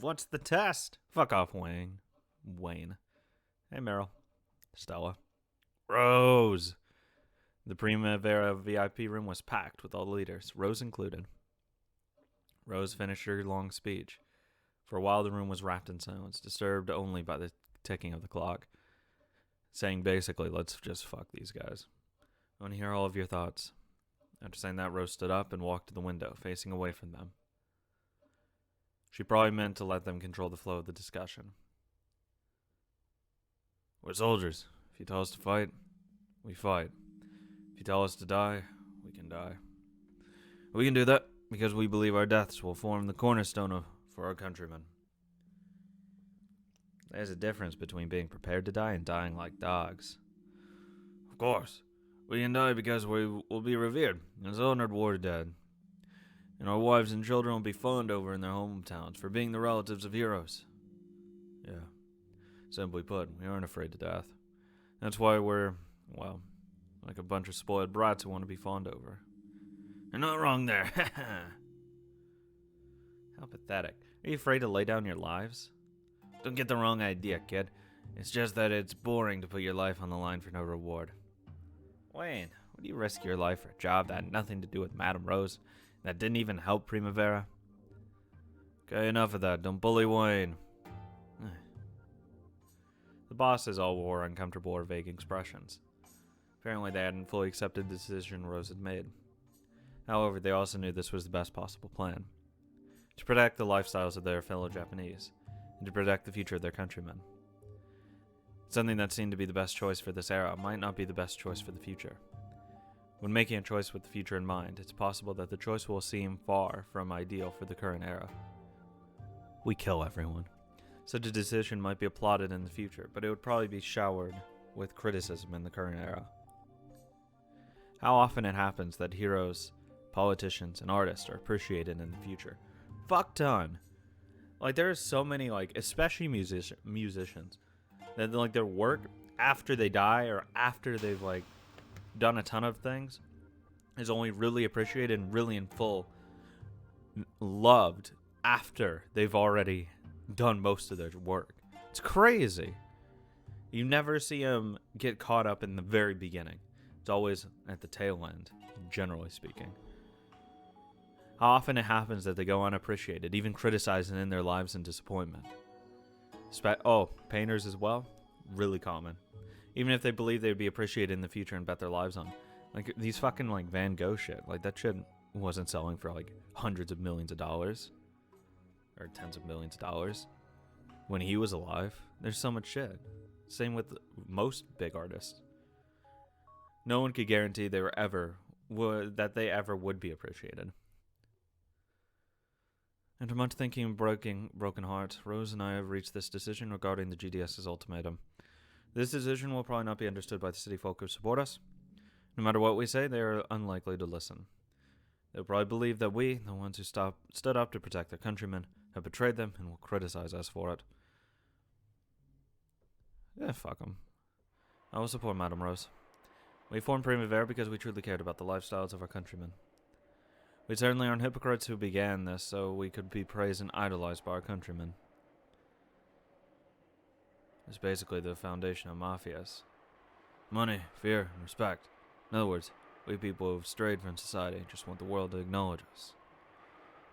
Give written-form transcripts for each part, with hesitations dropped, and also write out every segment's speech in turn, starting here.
What's the test? Fuck off, Wayne. Wayne. Hey, Meryl. Stella. Rose. The Primavera VIP room was packed with all the leaders, Rose included. Rose finished her long speech. For a while, the room was wrapped in silence, disturbed only by the ticking of the clock, saying basically, let's just fuck these guys. I want to hear all of your thoughts. After saying that, Rose stood up and walked to the window, facing away from them. She probably meant to let them control the flow of the discussion. We're soldiers. If you tell us to fight, we fight. If you tell us to die, we can die. We can do that because we believe our deaths will form the cornerstone for our countrymen. There's a difference between being prepared to die and dying like dogs. Of course. We can die because we will be revered as honored war dead. And our wives and children will be fawned over in their hometowns for being the relatives of heroes. Yeah. Simply put, we aren't afraid to death. That's why we're, well, like a bunch of spoiled brats who want to be fawned over. You're not wrong there. How pathetic. Are you afraid to lay down your lives? Don't get the wrong idea, kid. It's just that it's boring to put your life on the line for no reward. Wayne, would you risk your life for a job that had nothing to do with Madame Rose, that didn't even help Primavera? Okay, enough of that. Don't bully Wayne. The bosses all wore uncomfortable or vague expressions. Apparently they hadn't fully accepted the decision Rose had made. However, they also knew this was the best possible plan. To protect the lifestyles of their fellow Japanese, and to protect the future of their countrymen. Something that seemed to be the best choice for this era might not be the best choice for the future. When making a choice with the future in mind, it's possible that the choice will seem far from ideal for the current era. We kill everyone. Such a decision might be applauded in the future, but it would probably be showered with criticism in the current era. How often it happens that heroes, politicians, and artists are appreciated in the future. Fuck ton. Like, there are so many, like, especially musicians, that, like, their work after they die or after they've, like, done a ton of things is only really appreciated and really in full loved after they've already done most of their work. It's crazy. You never see them get caught up in the very beginning. It's always at the tail end, generally speaking. How often it happens that they go unappreciated, even criticized and in their lives in disappointment. Painters as well? Really common. Even if they believe they would be appreciated in the future and bet their lives on. Like, these fucking, like, Van Gogh shit. Like, that shit wasn't selling for, like, hundreds of millions of dollars. Or tens of millions of dollars. When he was alive. There's so much shit. Same with most big artists. No one could guarantee they that they ever would be appreciated. After much thinking and broken heart, Rose and I have reached this decision regarding the GDS's ultimatum. This decision will probably not be understood by the city folk who support us. No matter what we say, they are unlikely to listen. They'll probably believe that we, the ones who stood up to protect their countrymen, have betrayed them and will criticize us for it. Yeah, fuck them. I will support Madame Rose. We formed Primavera because we truly cared about the lifestyles of our countrymen. We certainly aren't hypocrites who began this so we could be praised and idolized by our countrymen. It's basically the foundation of mafias. Money, fear, and respect. In other words, we people who have strayed from society just want the world to acknowledge us.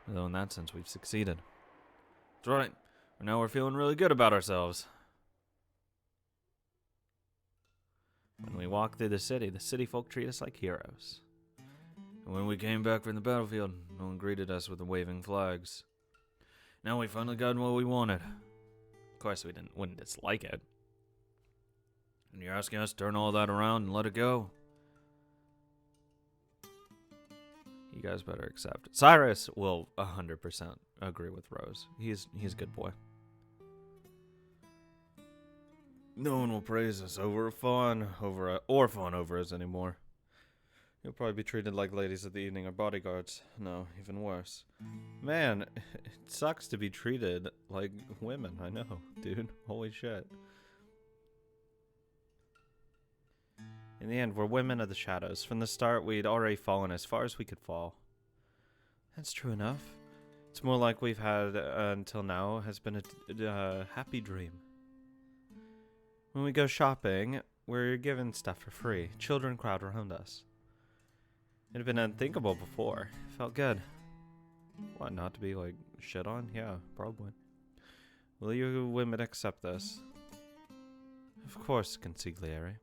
Though in that sense, we've succeeded. That's right. Now we're feeling really good about ourselves. When we walk through the city folk treat us like heroes. And when we came back from the battlefield, no one greeted us with the waving flags. Now we finally got what we wanted. Of course, we wouldn't dislike it. And you're asking us to turn all that around and let it go? You guys better accept it. Cyrus will 100% agree with Rose. He's a good boy. No one will praise us or fawn over us anymore. You'll probably be treated like ladies of the evening or bodyguards. No, even worse. Man, it sucks to be treated like women. I know, dude. Holy shit. In the end, we're women of the shadows. From the start, we'd already fallen as far as we could fall. That's true enough. It's more like we've had until now has been a happy dream. When we go shopping, we're given stuff for free. Children crowd around us. It had been unthinkable before. It felt good. What, not to be, like, shit on? Yeah, probably. Will you women accept this? Of course, consigliere.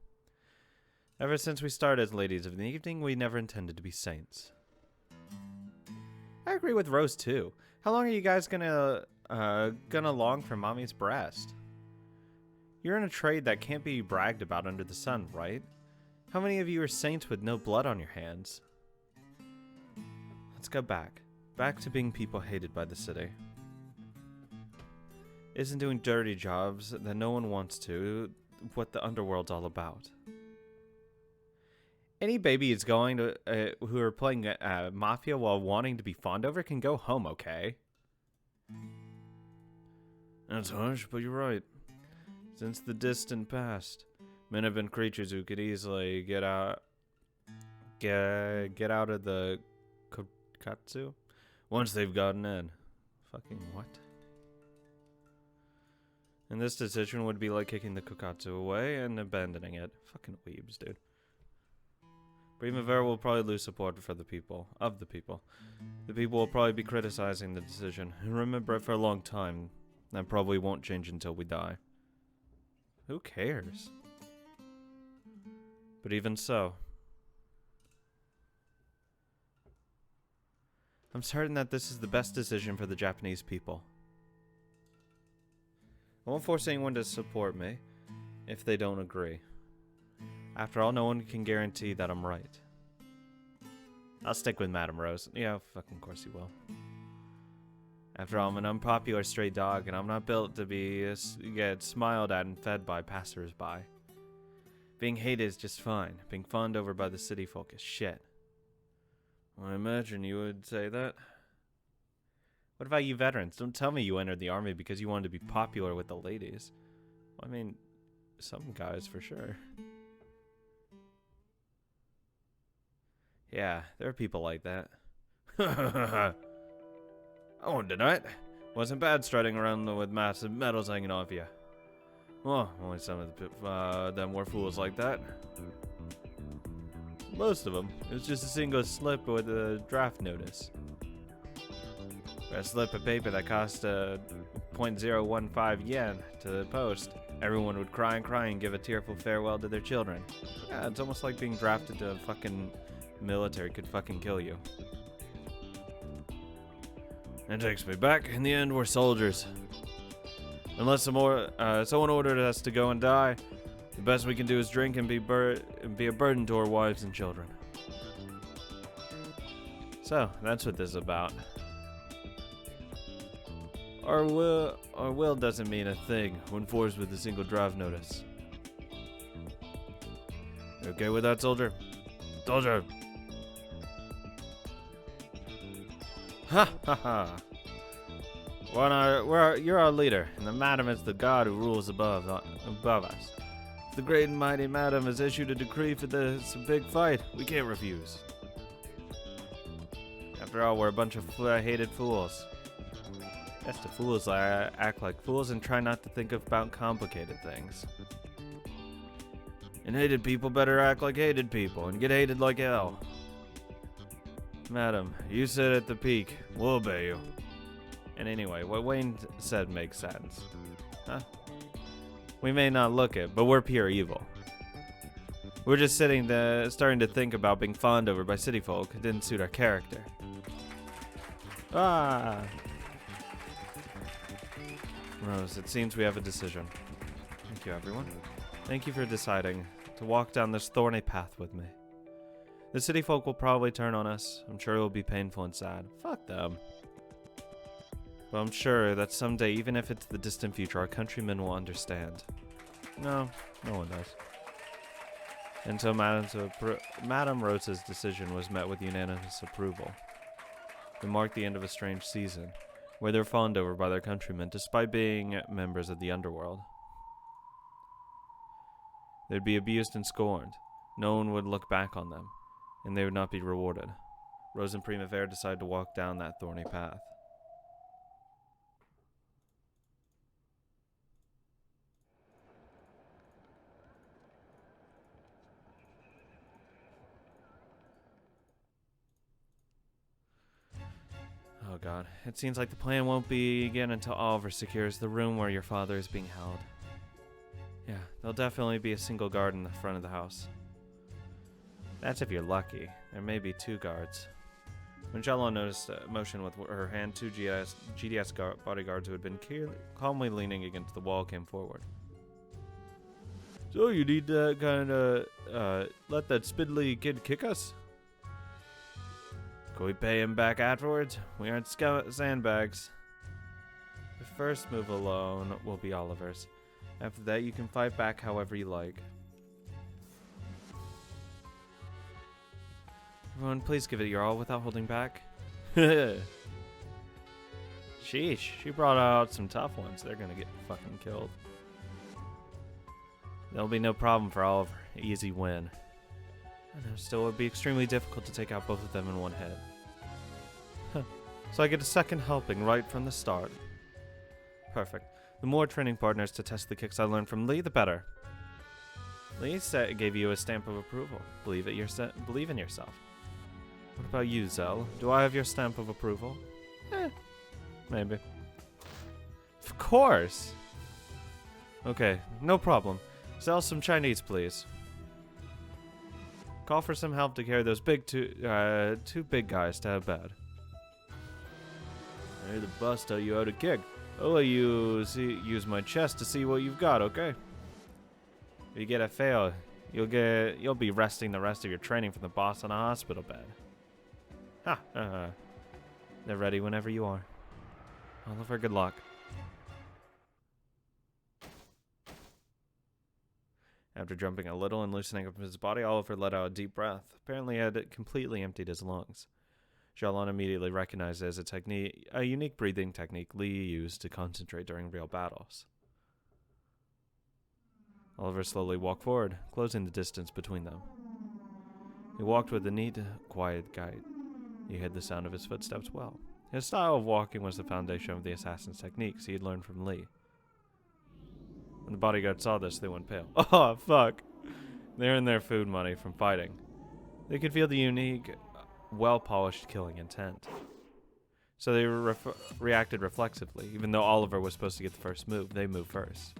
Ever since we started as ladies of the evening, we never intended to be saints. I agree with Rose, too. How long are you guys gonna long for mommy's breast? You're in a trade that can't be bragged about under the sun, right? How many of you are saints with no blood on your hands? Let's go back. Back to being people hated by the city. Isn't doing dirty jobs that no one wants to what the underworld's all about. Any baby is going to who are playing Mafia while wanting to be fawned over can go home, okay? That's harsh, but you're right. Since the distant past, men have been creatures who could easily get out of the kokatsu once they've gotten in. Fucking what? And this decision would be like kicking the kokatsu away and abandoning it. Fucking weebs, dude. Primavera will probably lose support for the people. The people will probably be criticizing the decision and remember it for a long time. That probably won't change until we die. Who cares? But even so, I'm certain that this is the best decision for the Japanese people. I won't force anyone to support me if they don't agree. After all, no one can guarantee that I'm right. I'll stick with Madame Rose. Yeah, fucking course you will. After all, I'm an unpopular stray dog, and I'm not built to get smiled at and fed by passers-by. Being hated is just fine. Being fawned over by the city folk is shit. Well, I imagine you would say that. What about you veterans? Don't tell me you entered the army because you wanted to be popular with the ladies. Well, I mean, some guys for sure. Yeah, there are people like that. I won't deny it. Wasn't bad strutting around with massive medals hanging off you. Well, only some of them were fools like that. Most of them. It was just a single slip with a draft notice. A slip of paper that cost 0.015 yen to the post. Everyone would cry and give a tearful farewell to their children. Yeah, it's almost like being drafted to fucking military could fucking kill you. That takes me back. In the end, we're soldiers. Unless someone ordered us to go and die, the best we can do is drink and be a burden to our wives and children. So, that's what this is about. Our will doesn't mean a thing when forced with a single drive notice. You okay with that, soldier? Soldier! Ha ha ha! You're our leader, and the madam is the god who rules above us. If the great and mighty madam has issued a decree for this big fight, we can't refuse. After all, we're a bunch of hated fools. Yes, the fools act like fools and try not to think about complicated things. And hated people better act like hated people and get hated like hell. Madam, you sit at the peak. We'll obey you. And anyway, what Wayne said makes sense. Huh? We may not look it, but we're pure evil. We're just starting to think about being fawned over by city folk. It didn't suit our character. Ah! Rose, it seems we have a decision. Thank you, everyone. Thank you for deciding to walk down this thorny path with me. The city folk will probably turn on us. I'm sure it will be painful and sad. Fuck them. But I'm sure that someday, even if it's the distant future, our countrymen will understand. No one does. Until Madame Rose's decision was met with unanimous approval. It marked the end of a strange season, where they're fawned over by their countrymen despite being members of the underworld. They'd be abused and scorned. No one would look back on them, and they would not be rewarded. Rose and Primavera decided to walk down that thorny path. god. It seems like the plan won't begin until Oliver secures the room where your father is being held. Yeah, there'll definitely be a single guard in the front of the house. That's if you're lucky. There may be 2 guards. When Xiaolong noticed a motion with her hand, 2 GDS bodyguards who had been calmly leaning against the wall came forward. So you need to let that spindly kid kick us? Can we pay him back afterwards? We aren't sandbags. The first move alone will be Oliver's. After that, you can fight back however you like. Everyone, please give it your all without holding back. Sheesh, she brought out some tough ones. They're gonna get fucking killed. There'll be no problem for Oliver. Easy win. I know, still it would be extremely difficult to take out both of them in one hit. Huh. So I get a second helping right from the start. Perfect. The more training partners to test the kicks I learned from Lee, the better. Lee gave you a stamp of approval. Believe in yourself. What about you, Zell? Do I have your stamp of approval? Maybe. Of course! Okay, no problem. Zell, some Chinese, please. Call for some help to carry those two big guys to bed. Hey, the boss tell you how to kick. I'll let you use my chest to see what you've got, okay? If you get a fail, you'll be resting the rest of your training from the boss on a hospital bed. Ha! They're ready whenever you are. Oliver, good luck. After jumping a little and loosening up his body, Oliver let out a deep breath. Apparently, he had completely emptied his lungs. Xiaolong immediately recognized it as a unique breathing technique Lee used to concentrate during real battles. Oliver slowly walked forward, closing the distance between them. He walked with a neat, quiet gait. You heard the sound of his footsteps well. His style of walking was the foundation of the assassin's techniques he had learned from Lee. When the bodyguard saw this, they went pale. Oh, fuck. They earned their food money from fighting. They could feel the unique, well-polished killing intent. So they reacted reflexively. Even though Oliver was supposed to get the first move, they moved first.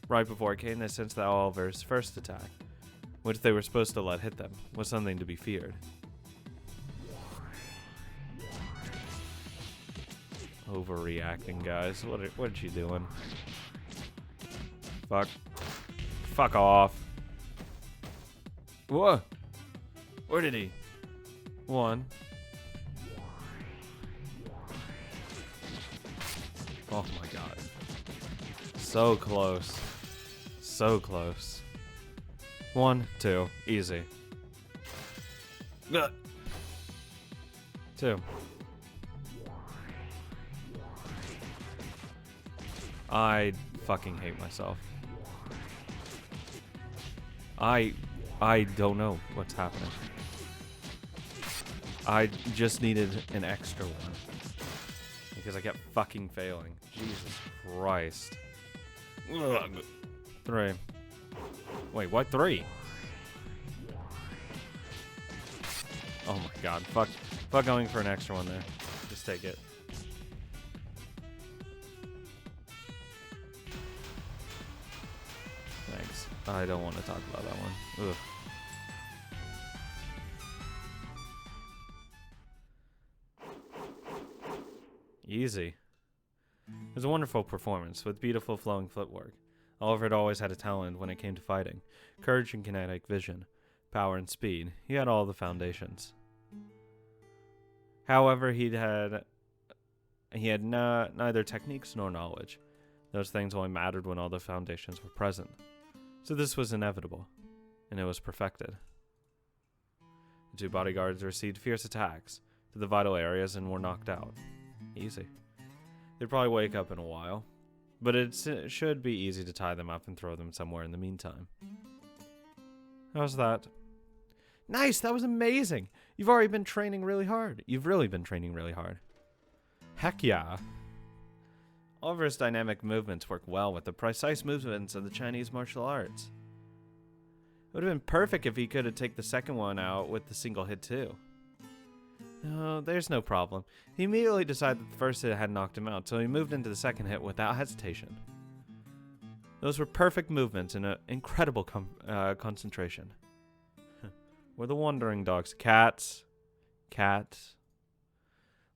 Right before it came, they sensed that Oliver's first attack, which they were supposed to let hit them, was something to be feared. Overreacting, guys. What you doing? Fuck. Fuck off. Whoa. Where did he? 1. Oh my god. So close. So close. 1, 2. Easy. 2. I fucking hate myself. I don't know what's happening. I just needed an extra one. Because I kept fucking failing. Jesus Christ. Ugh. 3. Wait, what? 3? Oh my god. Fuck going for an extra one there. Just take it. Thanks. I don't want to talk about that one. Ugh. Easy. It was a wonderful performance, with beautiful flowing footwork. Oliver had always had a talent when it came to fighting. Courage and kinetic vision, power and speed. He had all the foundations. However, he had neither techniques nor knowledge. Those things only mattered when all the foundations were present. So this was inevitable, and it was perfected. The 2 bodyguards received fierce attacks to the vital areas and were knocked out. Easy. They'd probably wake up in a while, but it should be easy to tie them up and throw them somewhere in the meantime. How's that? Nice, that was amazing. You've already been training really hard. You've really been training really hard. Heck yeah. Oliver's dynamic movements work well with the precise movements of the Chinese martial arts. It would have been perfect if he could have taken the second one out with the single hit too. No, there's no problem. He immediately decided that the first hit had knocked him out, so he moved into the second hit without hesitation. Those were perfect movements and an incredible concentration. We're the wandering dogs. Cats.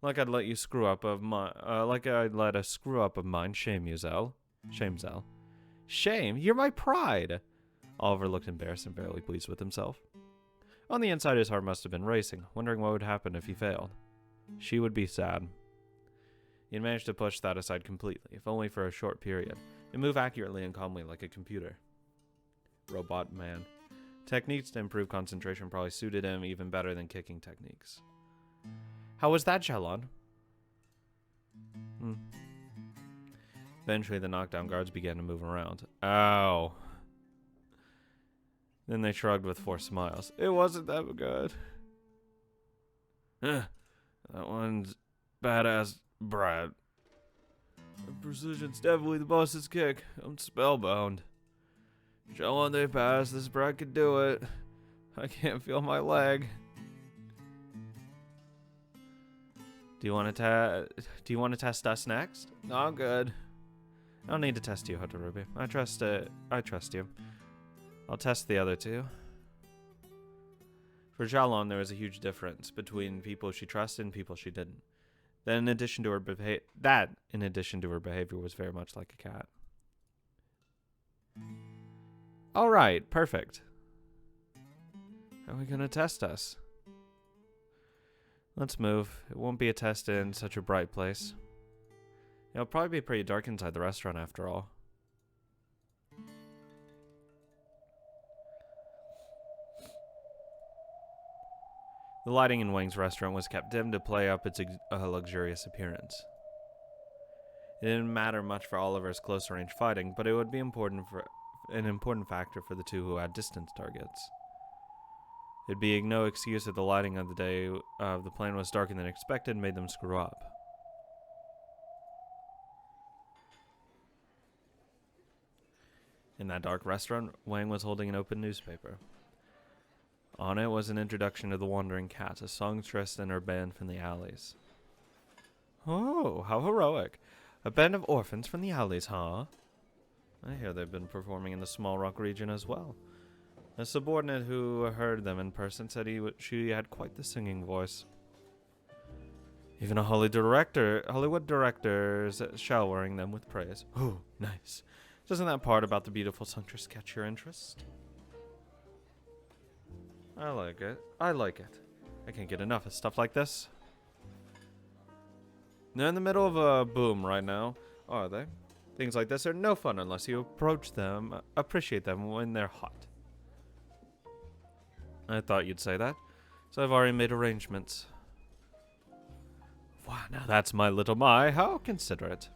Like I'd let you screw up of mine. Like I'd let a screw up of mine shame you, Zell. Shame, Zell. Shame? You're my pride. Oliver looked embarrassed and barely pleased with himself. On the inside, his heart must have been racing, wondering what would happen if he failed. She would be sad. He had managed to push that aside completely, if only for a short period, and move accurately and calmly like a computer. Robot man. Techniques to improve concentration probably suited him even better than kicking techniques. How was that, Jalon? Eventually, the knockdown guards began to move around. Ow. Then they shrugged with forced smiles. It wasn't that good. That one's badass, Brad. The precision's definitely the boss's kick. I'm spellbound. Show on they pass. This Brad could do it. I can't feel my leg. Do you want to test us next? No, I'm good. I don't need to test you, Hotorobi. I trust you. I'll test the other two. For Jalon, there was a huge difference between people she trusted and people she didn't. In addition to her behavior, was very much like a cat. All right, perfect. How are we gonna test us? Let's move. It won't be a test in such a bright place. It'll probably be pretty dark inside the restaurant after all. The lighting in Wang's restaurant was kept dim to play up its luxurious appearance. It didn't matter much for Oliver's close-range fighting, but it would be an important factor for the two who had distance targets. It'd be no excuse if the lighting of the day of the plane was darker than expected and made them screw up. In that dark restaurant, Wang was holding an open newspaper. On it was an introduction to the Wandering Cat, a songstress and her band from the alleys. Oh, how heroic. A band of orphans from the alleys, huh? I hear they've been performing in the Small Rock region as well. A subordinate who heard them in person said she had quite the singing voice. Even a Hollywood directors showering them with praise. Oh, nice. Doesn't that part about the beautiful songstress catch your interest? I like it. I can't get enough of stuff like this. They're in the middle of a boom right now, are they? Things like this are no fun unless you appreciate them when they're hot. I thought you'd say that, so I've already made arrangements. Wow, now that's my little Mai. How considerate.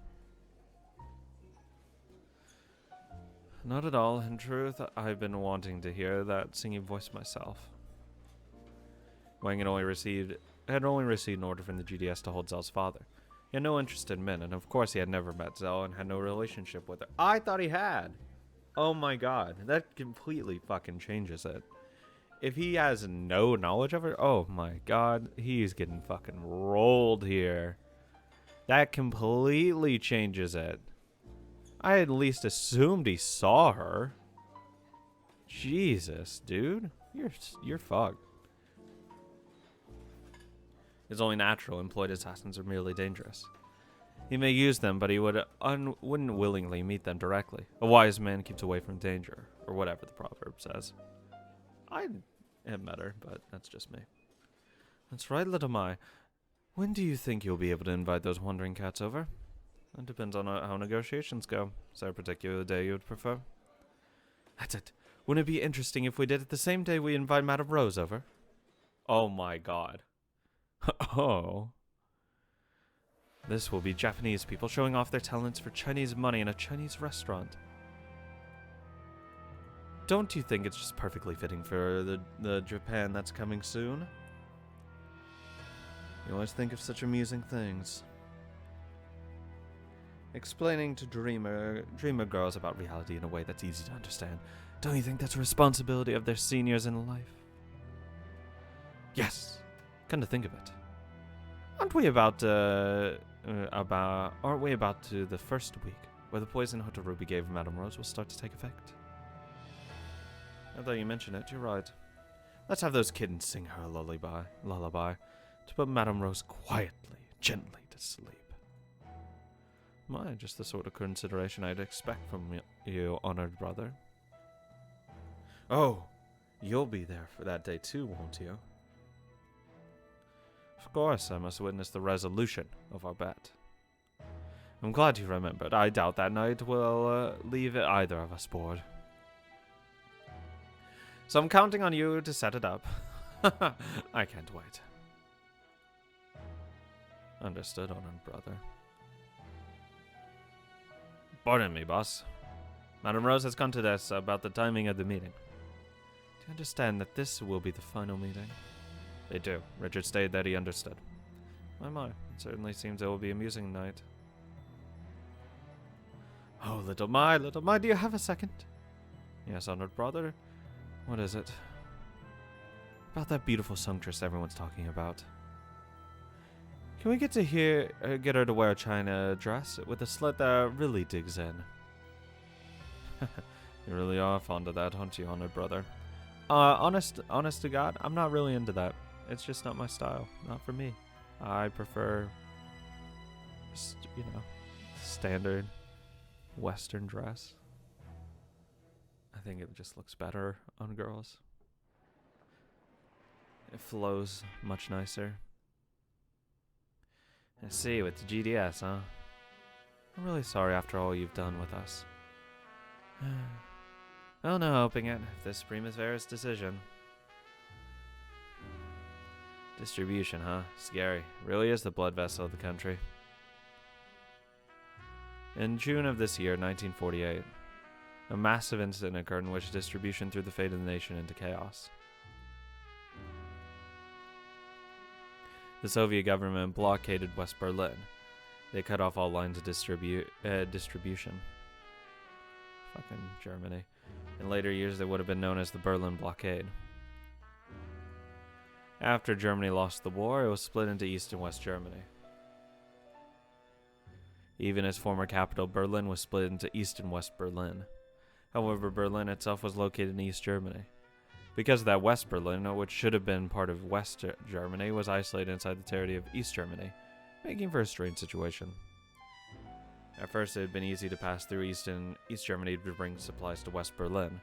Not at all. In truth, I've been wanting to hear that singing voice myself. Wang had only received an order from the GDS to hold Zell's father. He had no interest in Min, and of course he had never met Zell and had no relationship with her. I thought he had. Oh my god, that completely fucking changes it. If he has no knowledge of her, oh my god, he's getting fucking rolled here. That completely changes it. I at least assumed he saw her. Jesus, dude. You're fucked. It's only natural employed assassins are merely dangerous. He may use them, but he wouldn't willingly meet them directly. A wise man keeps away from danger, or whatever the proverb says. I have met her, but that's just me. That's right, little Mai. When do you think you'll be able to invite those wandering cats over? That depends on how negotiations go. Is there a particular day you would prefer? That's it. Wouldn't it be interesting if we did it the same day we invite Madame Rose over? Oh my god. Oh. This will be Japanese people showing off their talents for Chinese money in a Chinese restaurant. Don't you think it's just perfectly fitting for the Japan that's coming soon? You always think of such amusing things. Explaining to dreamer girls about reality in a way that's easy to understand. Don't you think that's a responsibility of their seniors in life? Yes. Come to think of it. Aren't we about to the first week where the poison Hotarubi gave Madame Rose will start to take effect? Now that you mention it, you're right. Let's have those kittens sing her a lullaby to put Madame Rose quietly, gently to sleep. My, just the sort of consideration I'd expect from you, honored brother. Oh, you'll be there for that day too, won't you? Of course, I must witness the resolution of our bet. I'm glad you remembered. I doubt that night will leave either of us bored. So I'm counting on you to set it up. I can't wait. Understood, honored brother. Pardon me, boss. Madame Rose has contacted us about the timing of the meeting. Do you understand that this will be the final meeting? They do. Richard stated that he understood. My. It certainly seems it will be an amusing night. Oh, little my, do you have a second? Yes, honored brother. What is it? About that beautiful songstress everyone's talking about. Can we get her to wear a china dress with a slit that really digs in? You really are fond of that, aren't you, honored brother? Honest to God, I'm not really into that. It's just not my style. Not for me. I prefer, standard Western dress. I think it just looks better on girls. It flows much nicer. I see, with the GDS, huh? I'm really sorry after all you've done with us. Well, no hoping it, if this Primavera's decision. Distribution, huh? Scary. Really is the blood vessel of the country. In June of this year, 1948, a massive incident occurred in which distribution threw the fate of the nation into chaos. The Soviet government blockaded West Berlin. They cut off all lines of distribution. Fucking Germany. In later years, they would have been known as the Berlin Blockade. After Germany lost the war, it was split into East and West Germany. Even its former capital, Berlin, was split into East and West Berlin. However, Berlin itself was located in East Germany. Because of that, West Berlin, which should have been part of West Germany, was isolated inside the territory of East Germany, making for a strange situation. At first, it had been easy to pass through East Germany to bring supplies to West Berlin.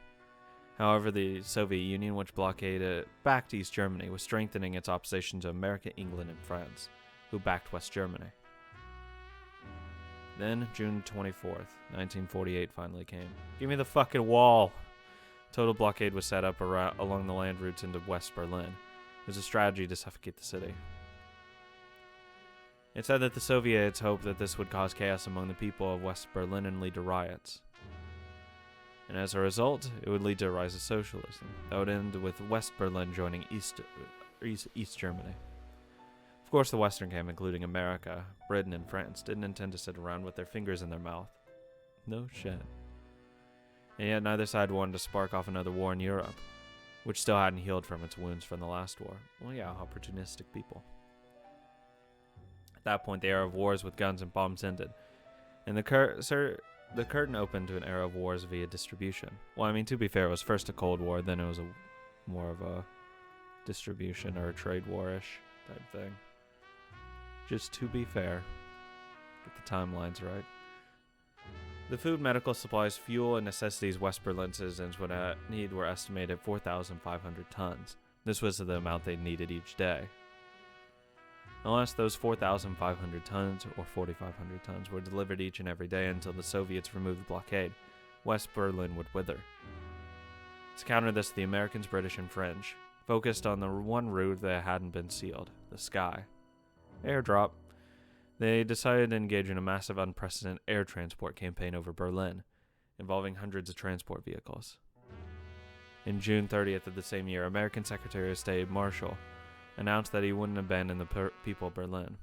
However, the Soviet Union, which blockaded backed East Germany, was strengthening its opposition to America, England, and France, who backed West Germany. Then, June 24th, 1948 finally came. Give me the fucking wall! Total blockade was set up along the land routes into West Berlin. It was a strategy to suffocate the city. It said that the Soviets hoped that this would cause chaos among the people of West Berlin and lead to riots. And as a result, it would lead to a rise of socialism. That would end with West Berlin joining East Germany. Of course, the Western camp, including America, Britain, and France, didn't intend to sit around with their fingers in their mouth. No shit. And yet neither side wanted to spark off another war in Europe, which still hadn't healed from its wounds from the last war. Well, yeah, opportunistic people. At that point, the era of wars with guns and bombs ended, and the curtain opened to an era of wars via distribution. Well, I mean, to be fair, it was first a Cold War, then it was more of a distribution or a trade war-ish type thing. Just to be fair. Get the timelines right. The food, medical supplies, fuel, and necessities West Berlin citizens would need were estimated at 4,500 tons. This was the amount they needed each day. Unless those 4,500 tons or 4,500 tons were delivered each and every day until the Soviets removed the blockade, West Berlin would wither. To counter this, the Americans, British, and French focused on the one route that hadn't been sealed, the sky. Airdrop. They decided to engage in a massive, unprecedented air transport campaign over Berlin, involving hundreds of transport vehicles. In June 30th of the same year, American Secretary of State Marshall announced that he wouldn't abandon the people of Berlin.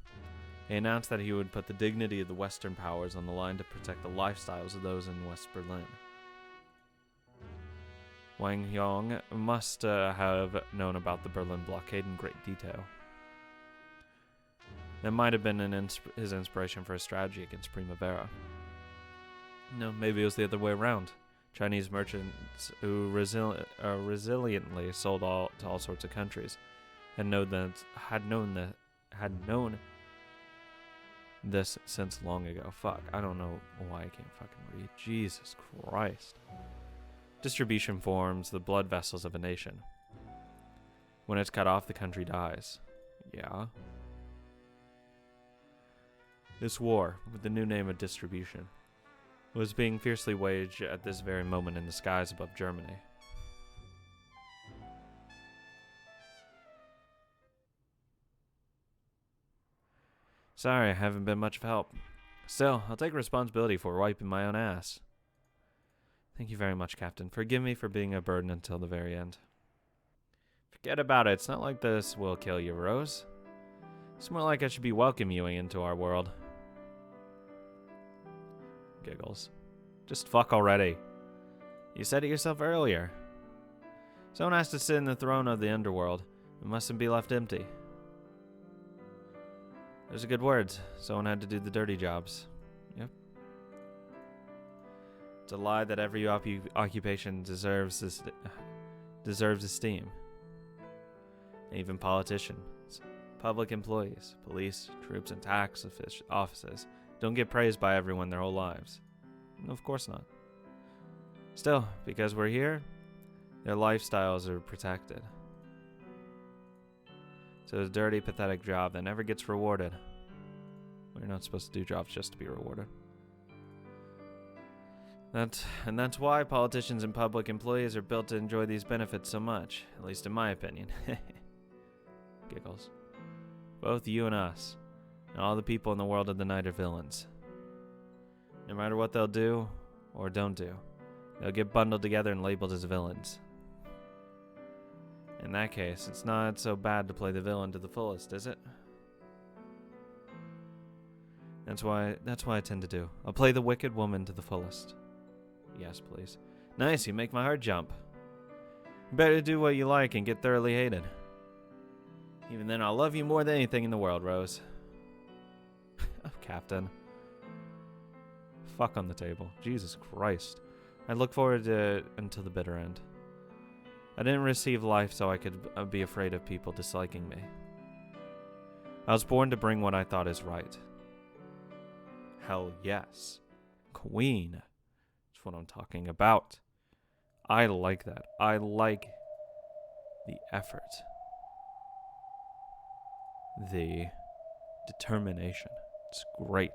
He announced that he would put the dignity of the Western powers on the line to protect the lifestyles of those in West Berlin. Wang Yong must have known about the Berlin blockade in great detail. That might have been his inspiration for his strategy against Primavera. No, maybe it was the other way around. Chinese merchants who resiliently sold to all sorts of countries had known this since long ago. Fuck, I don't know why I can't fucking read. Jesus Christ. Distribution forms the blood vessels of a nation. When it's cut off, the country dies. Yeah. This war, with the new name of distribution, was being fiercely waged at this very moment in the skies above Germany. Sorry, I haven't been much of help. Still, I'll take responsibility for wiping my own ass. Thank you very much, Captain. Forgive me for being a burden until the very end. Forget about it. It's not like this will kill you, Rose. It's more like I should be welcoming you into our world. Giggles. Just fuck already. You said it yourself earlier. Someone has to sit in the throne of the underworld. It mustn't be left empty. Those are good words. Someone had to do the dirty jobs. Yep. It's a lie that every occupation deserves esteem. Even politicians, public employees, police, troops, and tax offices don't get praised by everyone their whole lives. No, of course not. Still, because we're here, their lifestyles are protected. So it's a dirty, pathetic job that never gets rewarded. We're not supposed to do jobs just to be rewarded. That's why politicians and public employees are built to enjoy these benefits so much, at least in my opinion. Giggles. Both you and us, and all the people in the world of the night are villains. No matter what they'll do, or don't do, they'll get bundled together and labeled as villains. In that case, it's not so bad to play the villain to the fullest, is it? That's why I tend to do. I'll play the wicked woman to the fullest. Yes, please. Nice, you make my heart jump. You better do what you like and get thoroughly hated. Even then, I'll love you more than anything in the world, Rose. Captain. Fuck on the table. Jesus Christ. I look forward to it until the bitter end. I didn't receive life so I could be afraid of people disliking me. I was born to bring what I thought is right. Hell yes. Queen. That's what I'm talking about. I like that. I like the effort. The determination. It's great.